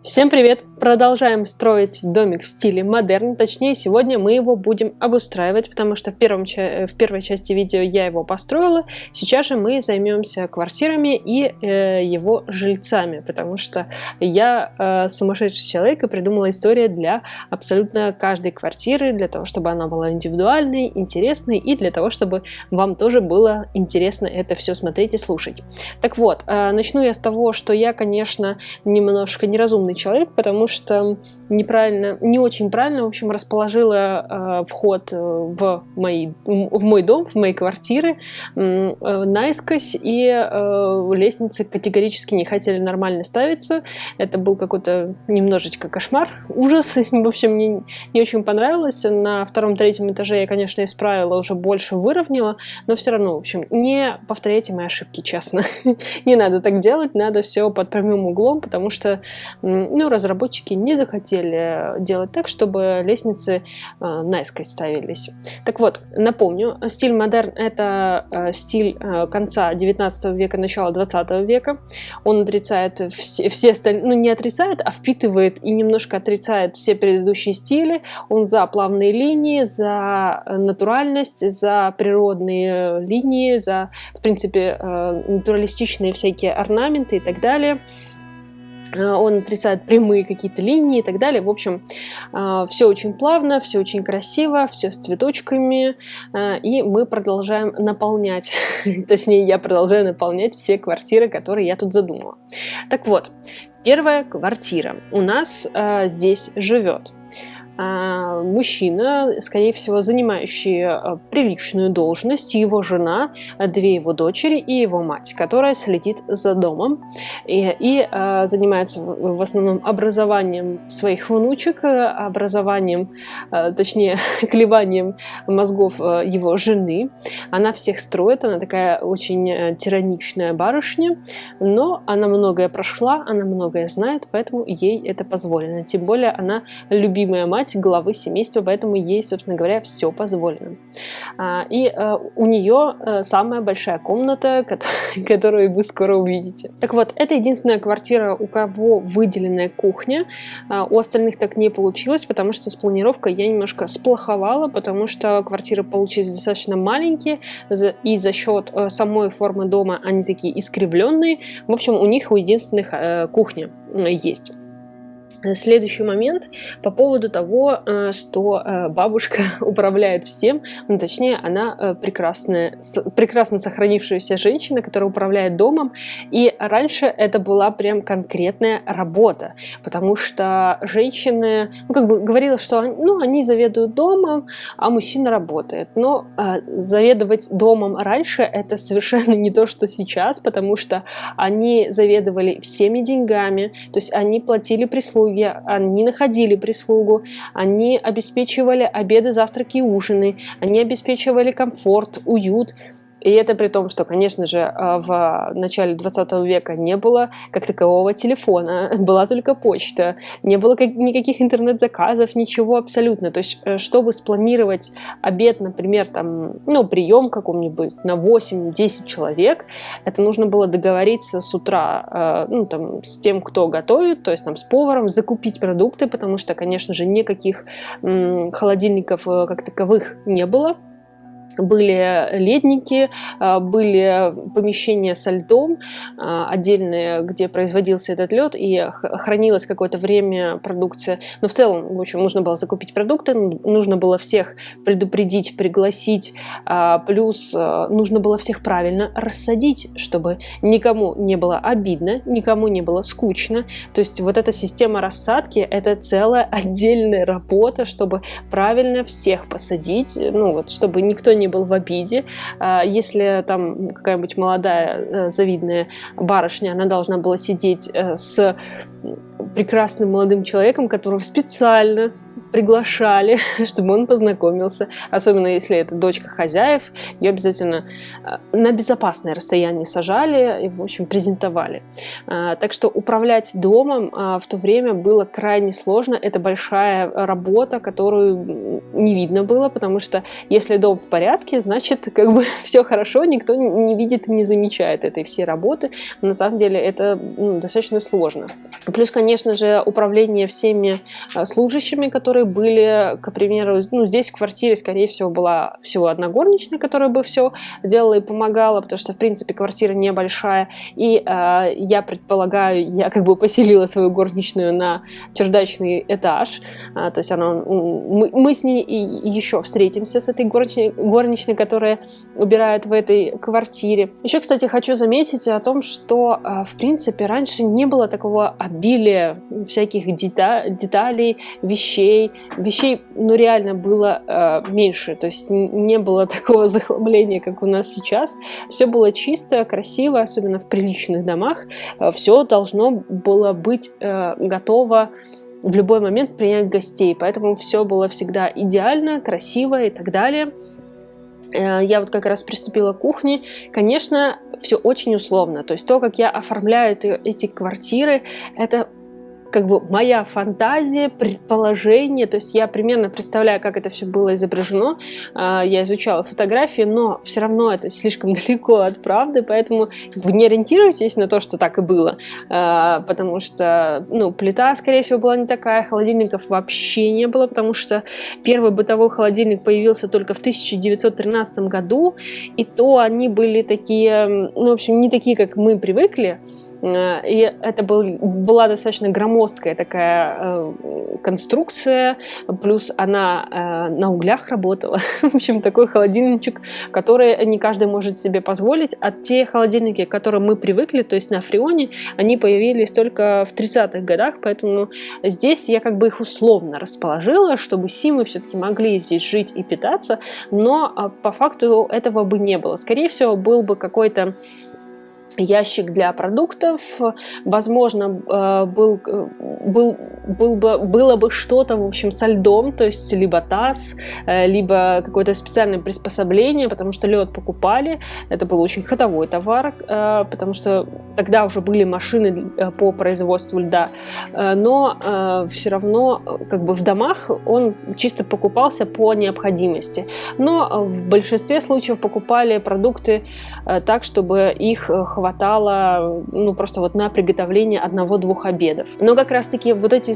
Всем привет! Продолжаем строить домик в стиле модерн. Точнее, сегодня мы его будем обустраивать, потому что в первой части видео я его построила. Сейчас же мы займемся квартирами и его жильцами, потому что я сумасшедший человек и придумала историю для абсолютно каждой квартиры, для того, чтобы она была индивидуальной, интересной и для того, чтобы вам тоже было интересно это все смотреть и слушать. Так вот, начну я с того, что я, конечно, немножко неразумный человек, потому что не очень правильно, в общем, расположила вход в мой дом, в мои квартиры наискось, и лестницы категорически не хотели нормально ставиться. Это был какой-то немножечко кошмар, ужас. В общем, мне не очень понравилось. На втором-третьем этаже я, конечно, исправила, уже больше выровняла, но все равно, в общем, не повторяйте мои ошибки, честно. Не надо так делать, надо все под прямым углом, потому что разработчики не захотели делать так, чтобы лестницы наискось ставились. Так вот, напомню, стиль модерн – это стиль конца 19 века, начала 20 века. Он отрицает все остальные, не отрицает, а впитывает и немножко отрицает все предыдущие стили. Он за плавные линии, за натуральность, за природные линии, за, в принципе, натуралистичные всякие орнаменты и так далее. Он отрицает прямые какие-то линии и так далее. В общем, все очень плавно, все очень красиво, все с цветочками. И мы продолжаем наполнять, точнее, я продолжаю наполнять все квартиры, которые я тут задумала. Так вот, первая квартира у нас здесь живет мужчина, скорее всего, занимающий приличную должность, его жена, две его дочери и его мать, которая следит за домом и занимается в основном образованием своих внучек, точнее, клеванием мозгов его жены. Она всех строит, она такая очень тираничная барышня, но она многое прошла, она многое знает, поэтому ей это позволено. Тем более она любимая мать главы семейства, поэтому ей, собственно говоря, все позволено. И у нее самая большая комната, которую вы скоро увидите. Так вот, это единственная квартира, у кого выделенная кухня. У остальных так не получилось, потому что с планировкой я немножко сплоховала, потому что квартиры получились достаточно маленькие, и за счет самой формы дома они такие искривленные. В общем, у них у единственных кухня есть. Следующий момент по поводу того, что бабушка управляет всем, точнее, она прекрасно сохранившаяся женщина, которая управляет домом, и раньше это была прям конкретная работа, потому что женщины, говорила, что они заведуют домом, а мужчина работает, но заведовать домом раньше это совершенно не то, что сейчас, потому что они заведовали всеми деньгами, то есть они платили прислуги, они находили прислугу, они обеспечивали обеды, завтраки и ужины, они обеспечивали комфорт, уют. И это при том, что, конечно же, в начале 20 века не было как такового телефона, была только почта, не было никаких интернет-заказов, ничего абсолютно. То есть, чтобы спланировать обед, например, прием какой-нибудь на 8-10 человек, это нужно было договориться с утра с тем, кто готовит, то есть с поваром, закупить продукты, потому что, конечно же, никаких холодильников как таковых не было. Были ледники, были помещения со льдом отдельные, где производился этот лед, и хранилась какое-то время продукция. Но в целом, в общем, нужно было закупить продукты, нужно было всех предупредить, пригласить, плюс нужно было всех правильно рассадить, чтобы никому не было обидно, никому не было скучно. То есть вот эта система рассадки – это целая отдельная работа, чтобы правильно всех посадить, чтобы никто не был в обиде. Если там какая-нибудь молодая завидная барышня, она должна была сидеть с прекрасным молодым человеком, которого специально приглашали, чтобы он познакомился. Особенно если это дочка хозяев, ее обязательно на безопасное расстояние сажали и, в общем, презентовали. Так что управлять домом в то время было крайне сложно. Это большая работа, которую не видно было, потому что если дом в порядке, значит, как бы все хорошо, никто не видит и не замечает этой всей работы. Но на самом деле это достаточно сложно. Плюс, конечно же, управление всеми служащими, которые были, к примеру, здесь в квартире, скорее всего, была всего одна горничная, которая бы все делала и помогала, потому что, в принципе, квартира небольшая. И я предполагаю, я как бы поселила свою горничную на чердачный этаж. То есть мы с ней еще встретимся, с этой горничной, которая убирает в этой квартире. Еще, кстати, хочу заметить о том, что, в принципе, раньше не было такого обилия всяких деталей, вещей, реально было меньше, то есть не было такого захламления, как у нас сейчас. Все было чисто, красиво, особенно в приличных домах. Все должно было быть готово в любой момент принять гостей, поэтому все было всегда идеально, красиво и так далее. Я вот как раз приступила к кухне. Конечно, все очень условно. То есть то, как я оформляю эти квартиры, это как бы моя фантазия, предположение, то есть я примерно представляю, как это все было изображено, я изучала фотографии, но все равно это слишком далеко от правды, поэтому не ориентируйтесь на то, что так и было, потому что, плита, скорее всего, была не такая, холодильников вообще не было, потому что первый бытовой холодильник появился только в 1913 году, и то они были такие, в общем, не такие, как мы привыкли. И это была достаточно громоздкая такая конструкция, плюс она на углях работала. В общем, такой холодильничек, который не каждый может себе позволить. А те холодильники, к которым мы привыкли, то есть на Фреоне, они появились только в 30-х годах, поэтому здесь я как бы их условно расположила, чтобы симы все-таки могли здесь жить и питаться, но по факту этого бы не было. Скорее всего, был бы какой-то ящик для продуктов, возможно, было бы что-то, в общем, со льдом, то есть либо таз, либо какое-то специальное приспособление, потому что лед покупали, это был очень ходовой товар, потому что тогда уже были машины по производству льда, но все равно как бы в домах он чисто покупался по необходимости, но в большинстве случаев покупали продукты так, чтобы их хватало просто вот на приготовление 1-2 обедов. Но как раз таки вот эти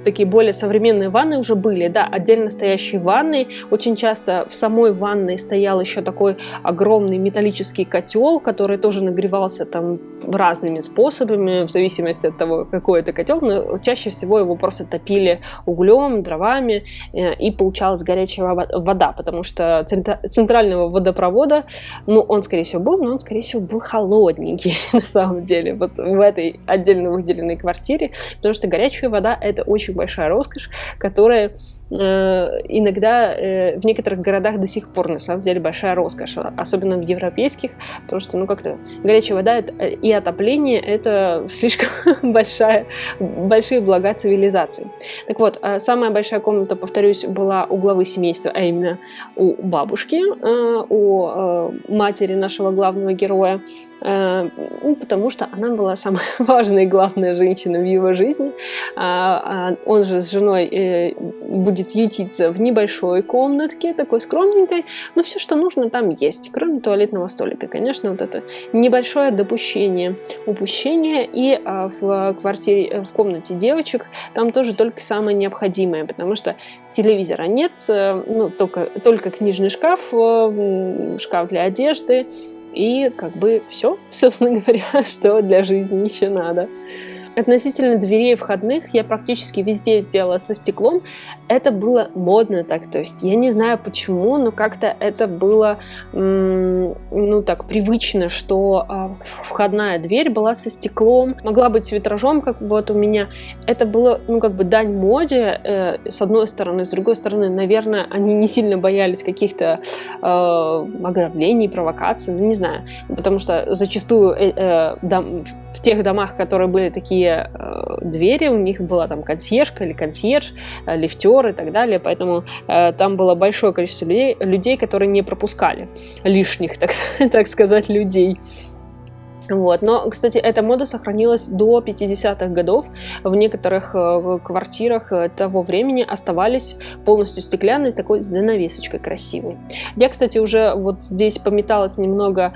такие более современные ванны уже были, да, отдельно стоящие ванны. Очень часто в самой ванной стоял еще такой огромный металлический котел, который тоже нагревался там разными способами, в зависимости от того, какой это котел, но чаще всего его просто топили углем, дровами, и получалась горячая вода, потому что центрального водопровода, он, скорее всего, был, но он, скорее всего, был холодненький на самом деле, вот в этой отдельно выделенной квартире, потому что горячая вода — это очень большая роскошь, которая иногда в некоторых городах до сих пор на самом деле большая роскошь, особенно в европейских, потому что как-то горячая вода и отопление — это слишком большие блага цивилизации. Так вот, самая большая комната, повторюсь, была у главы семейства, а именно у бабушки, у матери нашего главного героя, потому что она была самая важная и главная женщина в его жизни. Он же с женой будет ютиться в небольшой комнатке, такой скромненькой, но все, что нужно, там есть, кроме туалетного столика. Конечно, вот это небольшое упущение, и в квартире, в комнате девочек там тоже только самое необходимое, потому что телевизора нет, только книжный шкаф, шкаф для одежды, и как бы все, собственно говоря, что для жизни еще надо. Относительно дверей входных я практически везде сделала со стеклом. Это было модно так, то есть я не знаю почему, но как-то это было так привычно, что входная дверь была со стеклом, могла быть с витражом, как вот у меня. Это было, дань моде, с одной стороны, с другой стороны, наверное, они не сильно боялись каких-то ограблений, провокаций, не знаю, потому что зачастую в тех домах, которые были такие все двери, у них была там консьержка или консьерж, лифтер и так далее, поэтому там было большое количество людей, которые не пропускали лишних, так сказать, людей. Вот. Но, кстати, эта мода сохранилась до 50-х годов. В некоторых квартирах того времени оставались полностью стеклянные, с такой занавесочкой красивой. Я, кстати, уже вот здесь пометалась немного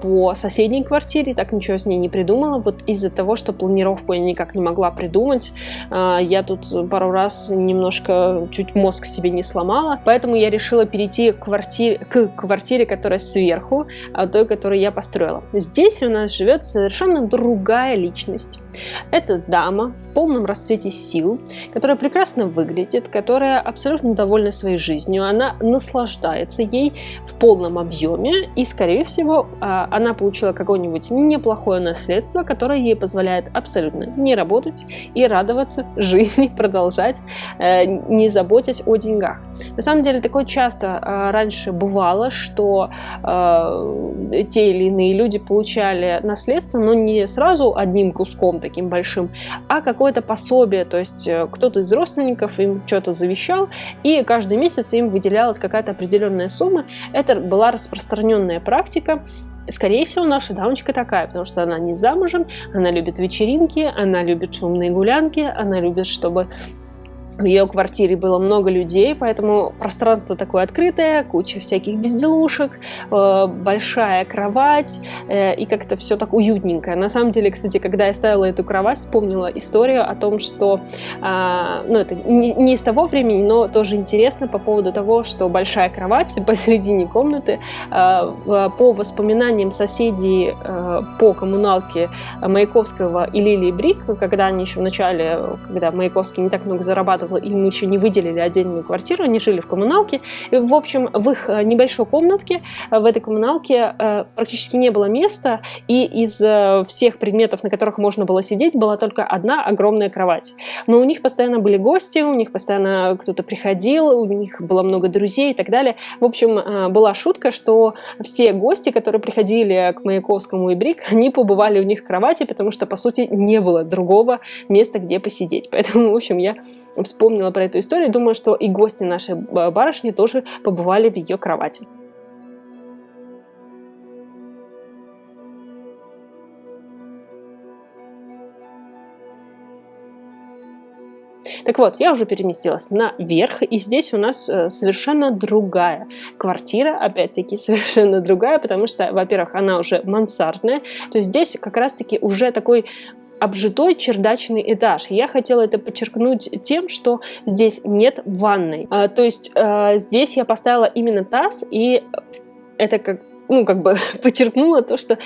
по соседней квартире, так ничего с ней не придумала. Вот из-за того, что планировку я никак не могла придумать, я тут пару раз немножко чуть мозг себе не сломала. Поэтому я решила перейти к квартире, которая сверху, той, которую я построила. Здесь у нас живет совершенно другая личность. Это дама в полном расцвете сил, которая прекрасно выглядит, которая абсолютно довольна своей жизнью, она наслаждается ей в полном объеме, и, скорее всего, она получила какое-нибудь неплохое наследство, которое ей позволяет абсолютно не работать и радоваться жизни, продолжать, не заботясь о деньгах. На самом деле, такое часто раньше бывало, что те или иные люди получали наследство, но не сразу одним куском таким большим, а какое-то пособие, то есть кто-то из родственников им что-то завещал, и каждый месяц им выделялась какая-то определенная сумма. Это была распространенная практика. Скорее всего, наша дамочка такая, потому что она не замужем, она любит вечеринки, она любит шумные гулянки, она любит, чтобы в ее квартире было много людей, поэтому пространство такое открытое, куча всяких безделушек, большая кровать, и как-то все так уютненько. На самом деле, кстати, когда я ставила эту кровать, вспомнила историю о том, что, это не из того времени, но тоже интересно по поводу того, что большая кровать посередине комнаты, по воспоминаниям соседей по коммуналке Маяковского и Лилии Брик, когда они еще в начале, когда Маяковский не так много зарабатывал, им еще не выделили отдельную квартиру, они жили в коммуналке. И, в общем, в их небольшой комнатке, в этой коммуналке практически не было места, и из всех предметов, на которых можно было сидеть, была только одна огромная кровать. Но у них постоянно были гости, у них постоянно кто-то приходил, у них было много друзей и так далее. В общем, была шутка, что все гости, которые приходили к Маяковскому и Брик, они побывали у них в кровати, потому что, по сути, не было другого места, где посидеть. Поэтому, в общем, я вспомнила про эту историю. Думаю, что и гости нашей барышни тоже побывали в ее кровати. Так вот, я уже переместилась наверх, и здесь у нас совершенно другая квартира, опять-таки совершенно другая, потому что, во-первых, она уже мансардная, то есть здесь как раз-таки уже такой обжитой чердачный этаж. Я хотела это подчеркнуть тем, что здесь нет ванной. То есть здесь я поставила именно таз, и это как бы подчеркнуло то, что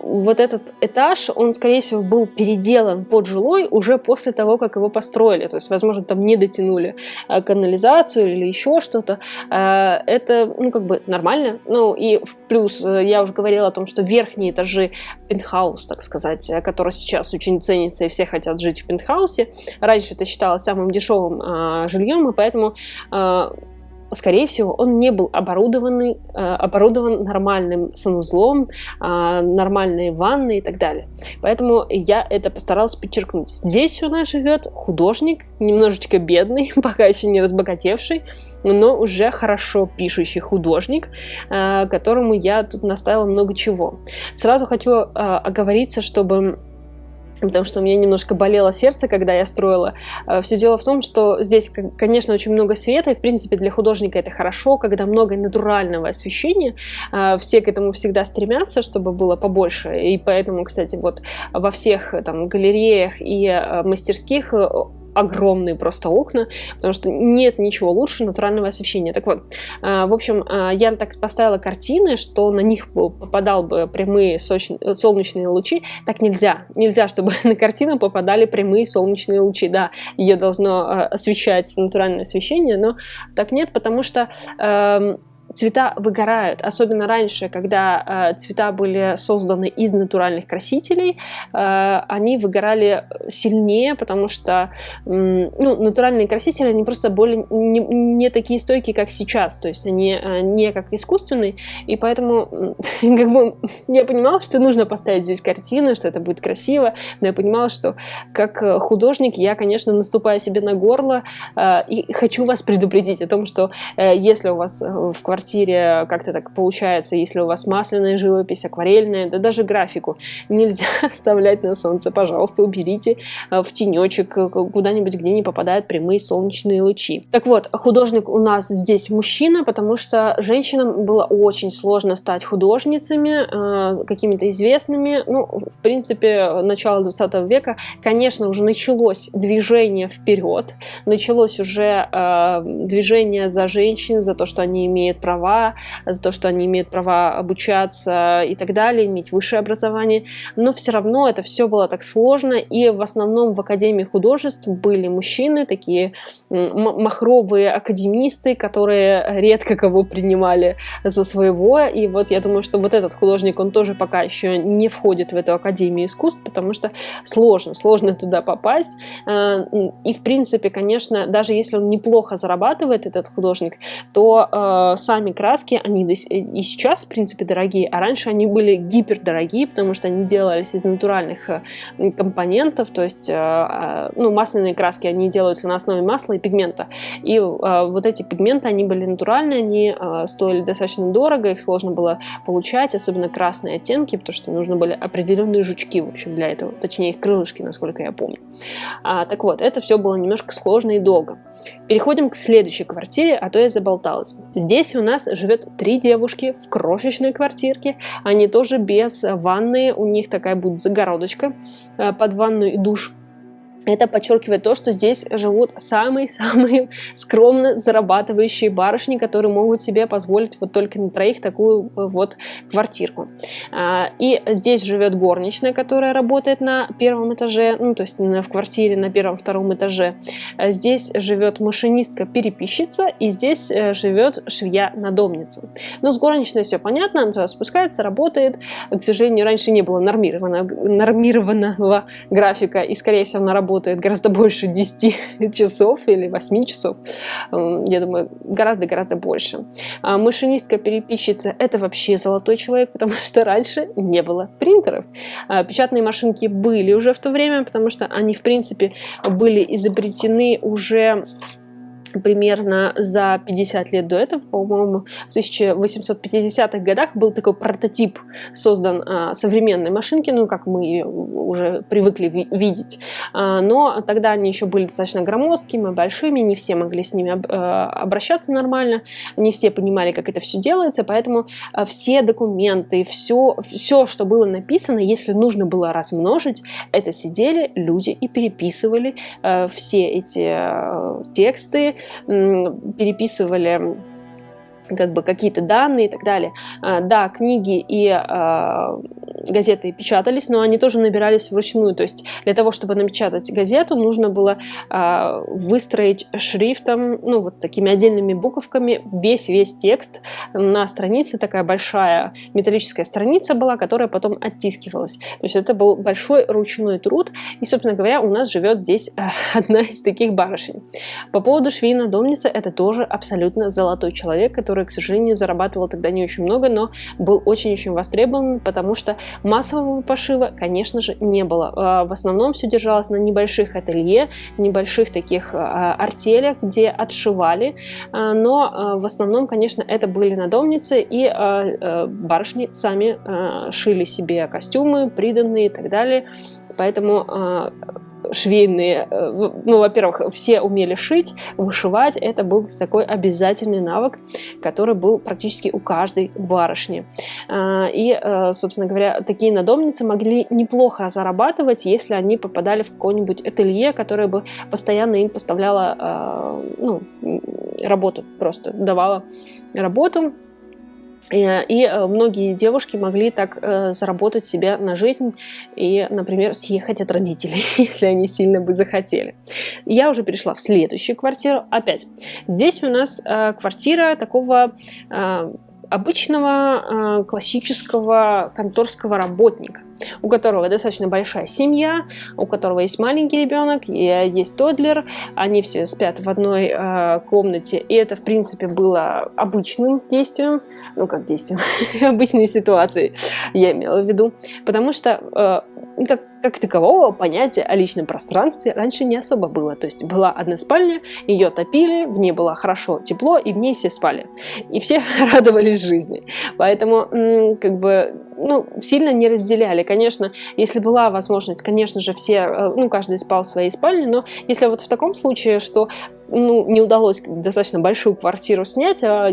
вот этот этаж, он, скорее всего, был переделан под жилой уже после того, как его построили. То есть, возможно, там не дотянули канализацию или еще что-то. Это, как бы нормально. Ну, и в плюс я уже говорила о том, что верхние этажи пентхаус, так сказать, который сейчас очень ценится, и все хотят жить в пентхаусе. Раньше это считалось самым дешевым жильем, и поэтому скорее всего, он не был оборудован нормальным санузлом, нормальной ванной и так далее. Поэтому я это постаралась подчеркнуть. Здесь у нас живет художник, немножечко бедный, пока еще не разбогатевший, но уже хорошо пишущий художник, которому я тут наставила много чего. Сразу хочу оговориться, потому что у меня немножко болело сердце, когда я строила. Все дело в том, что здесь, конечно, очень много света, и, в принципе, для художника это хорошо, когда много натурального освещения. Все к этому всегда стремятся, чтобы было побольше. И поэтому, кстати, вот во всех там галереях и мастерских огромные просто окна, потому что нет ничего лучше натурального освещения. Так вот, в общем, я так поставила картины, что на них попадал бы прямые солнечные лучи. Так нельзя. Нельзя, чтобы на картину попадали прямые солнечные лучи. Да, ее должно освещать натуральное освещение, но так нет, потому что цвета выгорают, особенно раньше, когда цвета были созданы из натуральных красителей, они выгорали сильнее, потому что натуральные красители, они просто более не такие стойкие, как сейчас, то есть они не как искусственные, и поэтому как бы я понимала, что нужно поставить здесь картины, что это будет красиво, но я понимала, что как художник я, конечно, наступаю себе на горло и хочу вас предупредить о том, что если у вас в квартире как-то так получается, если у вас масляная живопись, акварельная, да даже графику нельзя оставлять на солнце, пожалуйста, уберите в тенечек куда-нибудь, где не попадают прямые солнечные лучи. Так вот, художник у нас здесь мужчина, потому что женщинам было очень сложно стать художницами, какими-то известными. Ну, в принципе, начало 20 века, конечно, уже началось движение вперед, началось уже движение за женщин, за то, что они имеют права, за то, что они имеют права обучаться и так далее, иметь высшее образование, но все равно это все было так сложно, и в основном в Академии художеств были мужчины, такие махровые академисты, которые редко кого принимали за своего, и вот я думаю, что вот этот художник, он тоже пока еще не входит в эту Академию искусств, потому что сложно туда попасть, и в принципе, конечно, даже если он неплохо зарабатывает, этот художник, то сами краски, они и сейчас, в принципе, дорогие, а раньше они были гипердорогие, потому что они делались из натуральных компонентов, то есть масляные краски, они делаются на основе масла и пигмента, и вот эти пигменты, они были натуральные, они стоили достаточно дорого, их сложно было получать, особенно красные оттенки, потому что нужны были определенные жучки, в общем, для этого, точнее их крылышки, насколько я помню. Так вот, это все было немножко сложно и долго. Переходим к следующей квартире, а то я заболталась. Здесь у нас живет 3 девушки в крошечной квартирке, они тоже без ванны, у них такая будет загородочка под ванну и душ. Это подчеркивает то, что здесь живут самые-самые скромно зарабатывающие барышни, которые могут себе позволить вот только на 3 такую вот квартирку. И здесь живет горничная, которая работает на 1 этаже, ну, то есть в квартире на 1-2 этаже. Здесь живет машинистка-переписчица, и здесь живет швея-надомница. Ну, с горничной все понятно, она туда спускается, работает. К сожалению, раньше не было нормированного графика, и, скорее всего, она работает гораздо больше 10 часов или 8 часов. Я думаю, гораздо-гораздо больше. Машинистка-переписчица – это вообще золотой человек, потому что раньше не было принтеров. Печатные машинки были уже в то время, потому что они, в принципе, были изобретены уже примерно за 50 лет до этого, по-моему, в 1850-х годах был такой прототип создан современной машинки, ну, как мы ее уже привыкли видеть. Но тогда они еще были достаточно громоздкими, большими, не все могли с ними обращаться нормально, не все понимали, как это все делается, поэтому все документы, все, что было написано, если нужно было размножить, это сидели люди и переписывали все эти тексты, переписывали как бы какие-то данные и так далее. Да, книги и газеты печатались, но они тоже набирались вручную. То есть для того, чтобы напечатать газету, нужно было выстроить шрифтом, ну вот такими отдельными буковками весь текст на странице. Такая большая металлическая страница была, которая потом оттискивалась. То есть это был большой ручной труд. И, собственно говоря, у нас живет здесь одна из таких барышень. По поводу швеи-надомницы, это тоже абсолютно золотой человек, который, к сожалению, зарабатывал тогда не очень много, но был очень-очень востребован, потому что массового пошива, конечно же, не было. В основном все держалось на небольших ателье, небольших таких артелях, где отшивали, но в основном, конечно, это были надомницы, и барышни сами шили себе костюмы, приданные и так далее. Поэтому швейные, ну, во-первых, все умели шить, вышивать, это был такой обязательный навык, который был практически у каждой барышни. И, собственно говоря, такие надомницы могли неплохо зарабатывать, если они попадали в какое-нибудь ателье, которое бы постоянно им поставляло, работу, просто давало работу. Многие девушки могли так заработать себе на жизнь и, например, съехать от родителей, если они сильно бы захотели. Я уже перешла в следующую квартиру. Опять, здесь у нас квартира такого обычного классического конторского работника, у которого достаточно большая семья, у которого есть маленький ребенок, и есть тоддлер, они все спят в одной комнате, и это, в принципе, было обычным действием, ну, как действием, обычной ситуацией, я имела в виду, потому что как такового понятия о личном пространстве раньше не особо было. То есть была одна спальня, ее топили, в ней было хорошо, тепло, и в ней все спали. И все радовались жизни. Поэтому сильно не разделяли. Конечно, если была возможность, конечно же, все, каждый спал в своей спальне, но если вот в таком случае, что не удалось достаточно большую квартиру снять, а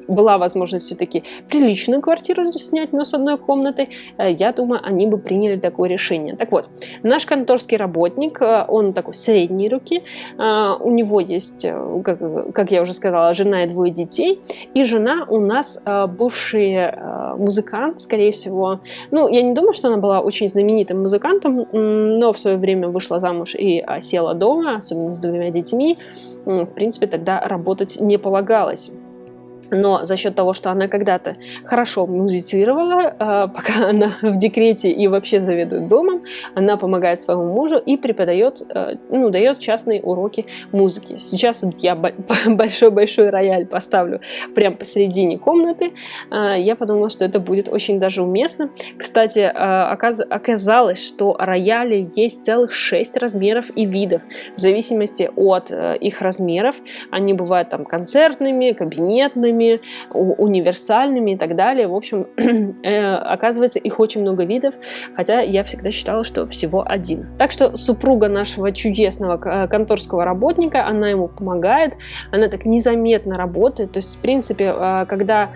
была возможность все-таки приличную квартиру снять, но с одной комнатой, я думаю, они бы приняли такое решение. Так вот, наш конторский работник, он такой средней руки, у него есть, как я уже сказала, жена и 2 детей, и жена у нас бывший музыкант, скорее всего. Я не думаю, что она была очень знаменитым музыкантом, но в свое время вышла замуж и осела дома, особенно с 2 детьми. В принципе, тогда работать не полагалось. Но за счет того, что она когда-то хорошо музицировала, пока она в декрете и вообще заведует домом, она помогает своему мужу и преподает, дает частные уроки музыки. Сейчас я большой-большой рояль поставлю прямо посередине комнаты. Я подумала, что это будет очень даже уместно. Кстати, оказалось, что рояли есть целых 6 размеров и видов. В зависимости от их размеров. Они бывают там концертными, кабинетными, универсальными и так далее. В общем, оказывается, их очень много видов, хотя я всегда считала, что всего 1. Так что супруга нашего чудесного конторского работника, она ему помогает, она так незаметно работает. То есть, в принципе, когда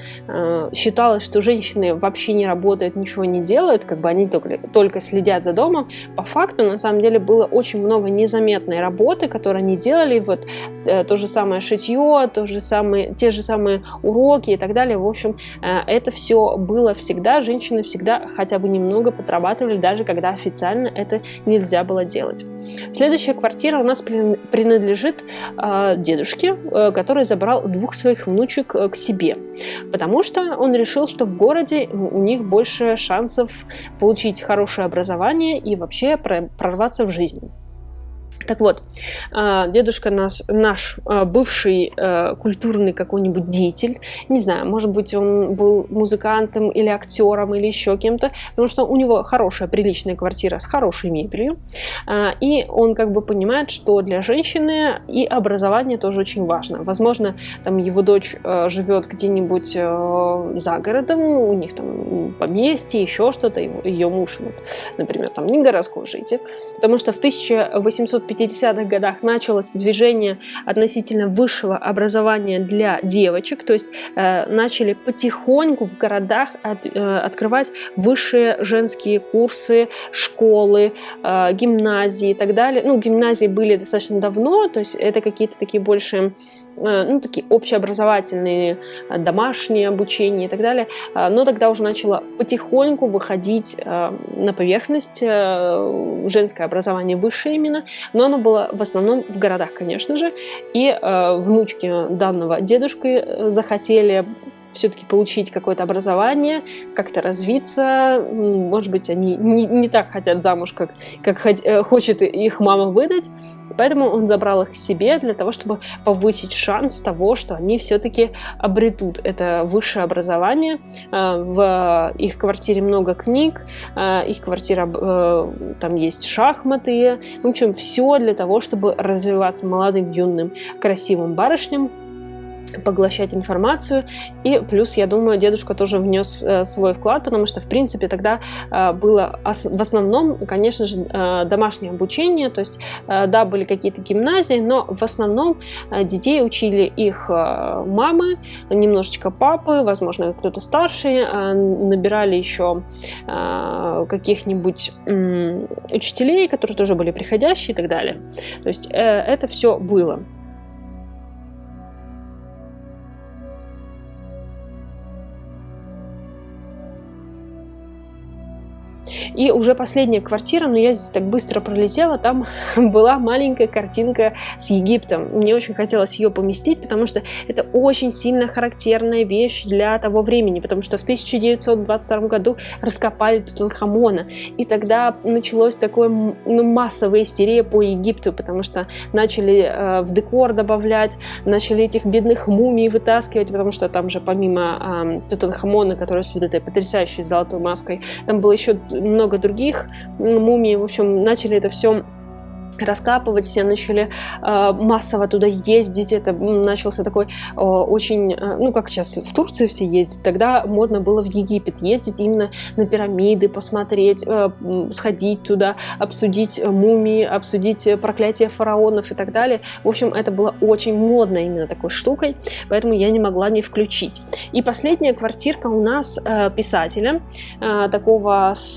считалось, что женщины вообще не работают, ничего не делают, они только следят за домом, по факту, на самом деле, было очень много незаметной работы, которую они делали. Вот то же самое шитье, те же самые уроки и так далее. В общем, это все было всегда. Женщины всегда хотя бы немного подрабатывали, даже когда официально это нельзя было делать. Следующая квартира у нас принадлежит дедушке, который забрал 2 своих внучек к себе, потому что он решил, что в городе у них больше шансов получить хорошее образование и вообще прорваться в жизнь. Так вот, дедушка наш бывший культурный какой-нибудь деятель, не знаю, может быть, он был музыкантом или актером или еще кем-то, потому что у него хорошая, приличная квартира с хорошей мебелью, и он понимает, что для женщины и образование тоже очень важно. Возможно, там его дочь живет где-нибудь за городом, у них там поместье, еще что-то, ее муж, например, там не городской житель, потому что в 1850-х годах началось движение относительно высшего образования для девочек, то есть начали потихоньку в городах открывать высшие женские курсы, школы, гимназии и так далее. Гимназии были достаточно давно, то есть это какие-то такие больше такие общеобразовательные, домашние обучения и так далее, но тогда уже начало потихоньку выходить на поверхность женское образование высшее именно, но оно было в основном в городах, конечно же, и внучки данного дедушки захотели все-таки получить какое-то образование, как-то развиться. Может быть, они не так хотят замуж, как хочет их мама выдать. Поэтому он забрал их к себе для того, чтобы повысить шанс того, что они все-таки обретут это высшее образование. В их квартире много книг, их квартира, там есть шахматы. В общем, все для того, чтобы развиваться молодым, юным, красивым барышням, поглощать информацию. И плюс, я думаю, дедушка тоже внес свой вклад, потому что, в принципе, тогда было в основном, конечно же, домашнее обучение, то есть, да, были какие-то гимназии, но в основном детей учили их мамы, немножечко папы, возможно, кто-то старший, набирали еще каких-нибудь учителей, которые тоже были приходящие и так далее. То есть это все было. И уже последняя квартира, но я здесь так быстро пролетела, там была маленькая картинка с Египтом. Мне очень хотелось ее поместить, потому что это очень сильно характерная вещь для того времени, потому что в 1922 году раскопали Тутанхамона, и тогда началось такое массовая истерия по Египту, потому что начали в декор добавлять, начали этих бедных мумий вытаскивать, потому что там же помимо Тутанхамона, который с вот этой потрясающей золотой маской, там было еще много других мумий. В общем, начали это все раскапывать, все начали массово туда ездить, это начался такой очень, ну как сейчас в Турцию все ездят, тогда модно было в Египет ездить именно на пирамиды, посмотреть, сходить туда, обсудить мумии, обсудить проклятие фараонов и так далее. В общем, это было очень модно именно такой штукой, поэтому я не могла не включить. И последняя квартирка у нас писателя, такого с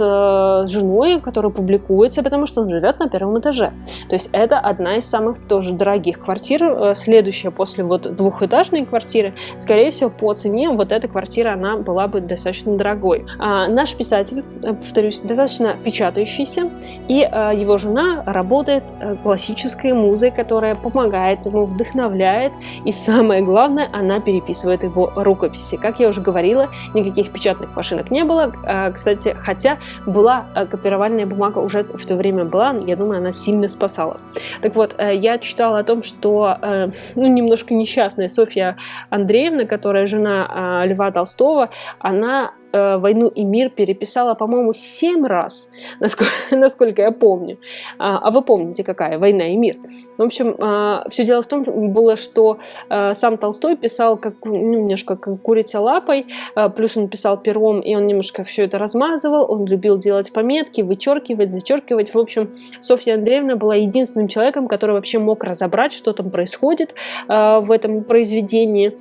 женой, который публикуется, потому что он живет на первом этаже. То есть это одна из самых тоже дорогих квартир. Следующая после вот двухэтажной квартиры, скорее всего, по цене вот эта квартира, она была бы достаточно дорогой. Наш писатель, повторюсь, достаточно печатающийся, и его жена работает классической музой, которая помогает ему, вдохновляет, и самое главное, она переписывает его рукописи. Как я уже говорила, никаких печатных машинок не было, кстати, хотя была копировальная бумага уже в то время была, я думаю, она сильно спасала. Так вот, я читала о том, что немножко несчастная Софья Андреевна, которая жена Льва Толстого, она «Войну и мир» переписала, по-моему, 7 раз, насколько я помню. А вы помните, какая «Война и мир»? В общем, все дело в том, было, что сам Толстой писал как, немножко как курица лапой, плюс он писал пером, и он немножко все это размазывал, он любил делать пометки, вычеркивать, зачеркивать. В общем, Софья Андреевна была единственным человеком, который вообще мог разобрать, что там происходит в этом произведении.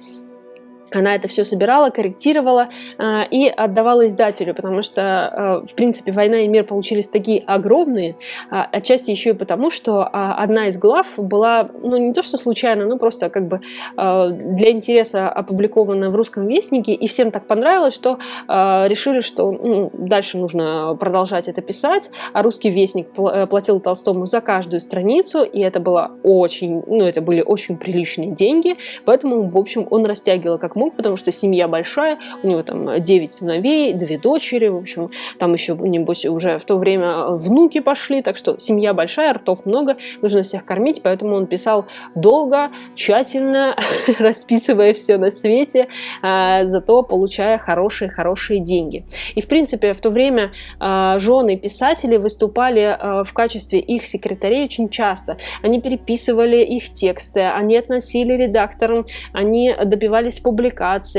Она это все собирала, корректировала и отдавала издателю, потому что, в принципе, «Война и мир» получились такие огромные, отчасти еще и потому, что одна из глав была, не то что случайно, но просто как бы для интереса опубликована в «Русском вестнике», и всем так понравилось, что решили, что дальше нужно продолжать это писать, а «Русский вестник» платил Толстому за каждую страницу, и это было очень, это были очень приличные деньги, поэтому, в общем, он растягивал как мог, потому что семья большая, у него там 9 сыновей, 2 дочери, в общем, там еще, небось, уже в то время внуки пошли, так что семья большая, ртов много, нужно всех кормить, поэтому он писал долго, тщательно, расписывая все на свете, зато получая хорошие деньги. И, в принципе, в то время жены писателей выступали в качестве их секретарей очень часто. Они переписывали их тексты, они относили редакторам, они добивались публикации,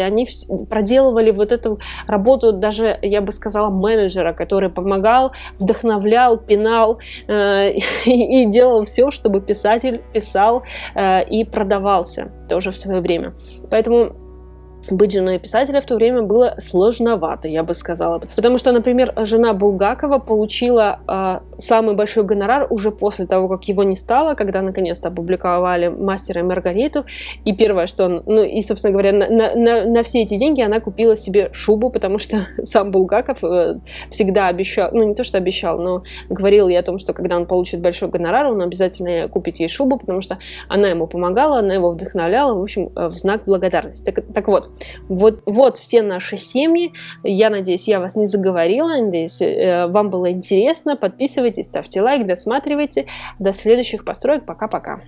они проделывали вот эту работу даже, я бы сказала, менеджера, который помогал, вдохновлял, пинал и делал все, чтобы писатель писал и продавался тоже в свое время. Поэтому быть женой писателя в то время было сложновато, я бы сказала. Потому что, например, жена Булгакова получила самый большой гонорар уже после того, как его не стало, когда наконец-то опубликовали «Мастера и Маргариту». И первое, что он... и, собственно говоря, на все эти деньги она купила себе шубу, потому что сам Булгаков всегда обещал... не то, что обещал, но говорил ей о том, что когда он получит большой гонорар, он обязательно купит ей шубу, потому что она ему помогала, она его вдохновляла, в общем, в знак благодарности. Так вот все наши семьи. Я надеюсь, я вас не заговорила. Надеюсь, вам было интересно. Подписывайтесь, ставьте лайк, досматривайте. До следующих построек. Пока-пока.